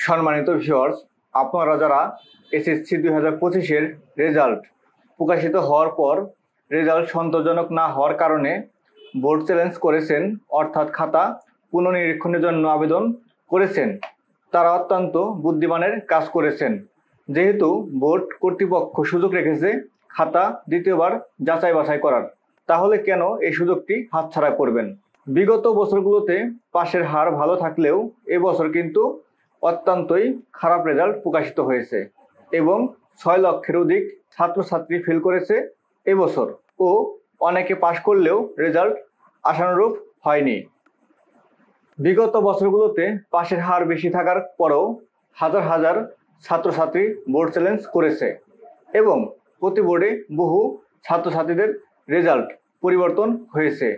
সম্মানিত ভিউয়ার্স, আপনারা যারা এসএসসি 2025-এর রেজাল্ট প্রকাশিত হওয়ার পর রেজাল্ট সন্তোষজনক না হওয়ার কারণে বোর্ড চ্যালেঞ্জ করেছেন, অর্থাৎ খাতা পুনর্নিরীক্ষণের জন্য আবেদন করেছেন, তারা অত্যন্ত বুদ্ধিমানের কাজ করেছেন। যেহেতু বোর্ড কর্তৃপক্ষ সুযোগ রেখেছে খাতা দ্বিতীয়বার যাচাই বাছাই করার, তাহলে কেন এই সুযোগটি হাতছাড়া করবেন? বিগত বছরগুলোতে পাশের হার ভালো থাকলেও এবছর কিন্তু অত্যন্তই খারাপ রেজাল্ট প্রকাশিত হয়েছে এবং 6 লক্ষের অধিক ছাত্রছাত্রী ফেল করেছে এবছর, ও অনেকে পাশ করলেও রেজাল্ট আশানুরূপ হয়নি। বিগত বছরগুলোতে পাশের হার বেশি থাকার পরেও হাজার হাজার ছাত্রছাত্রী বোর্ড চ্যালেঞ্জ করেছে এবং প্রতি বোর্ডে বহু ছাত্রছাত্রীদের রেজাল্ট পরিবর্তন হয়েছে।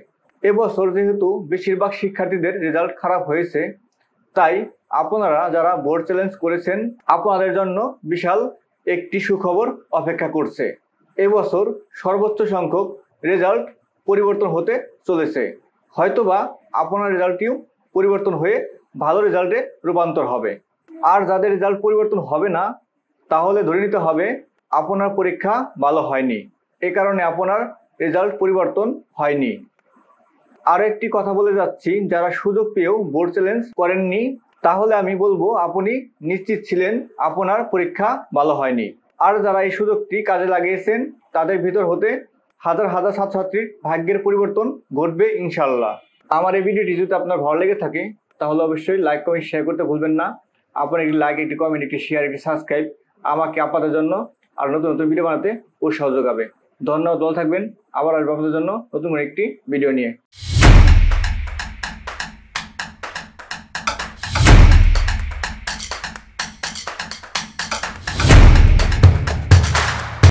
এবছর যেহেতু বেশিরভাগ শিক্ষার্থীদের রেজাল্ট খারাপ হয়েছে, তাই আপনারা যারা বোর্ড চ্যালেঞ্জ করেছেন আপনাদের জন্য বিশাল একটি সুখবর অপেক্ষা করছে। এবছর সর্বোচ্চ সংখ্যক রেজাল্ট পরিবর্তন হতে চলেছে। হয়তোবা আপনার রেজাল্টটিও পরিবর্তন হয়ে ভালো রেজাল্টে রূপান্তর হবে। আর যাদের রেজাল্ট পরিবর্তন হবে না, তাহলে ধরে নিতে হবে আপনার পরীক্ষা ভালো হয়নি, এ কারণে আপনার রেজাল্ট পরিবর্তন হয়নি। আরো একটি কথা বলে যাচ্ছি, যারা সুযোগ পেয়েও বোর্ড চ্যালেঞ্জ করেননি, তাহলে আমি বলবো আপনি নিশ্চিত ছিলেন আপনার পরীক্ষা ভালো হয়নি। আর যারা এই সুযোগটি কাজে লাগিয়েছেন তাদের ভিতর হতে হাজার হাজার ছাত্রছাত্রীর ভাগ্যের পরিবর্তন ঘটবে ইনশাল্লাহ। আমার এই ভিডিওটি যদি আপনার ভালো লেগে থাকে তাহলে অবশ্যই লাইক কমেন্ট শেয়ার করতে ভুলবেন না। আপনার একটি লাইক, একটি কমেন্ট, একটি শেয়ার, একটি সাবস্ক্রাইব আমাকে আপনাদের জন্য আর নতুন নতুন ভিডিও বানাতে উৎসাহ যোগাবে। ধন্যবাদ, ভালো থাকবেন। আবার আসবো আপনাদের জন্য নতুন একটি ভিডিও নিয়ে।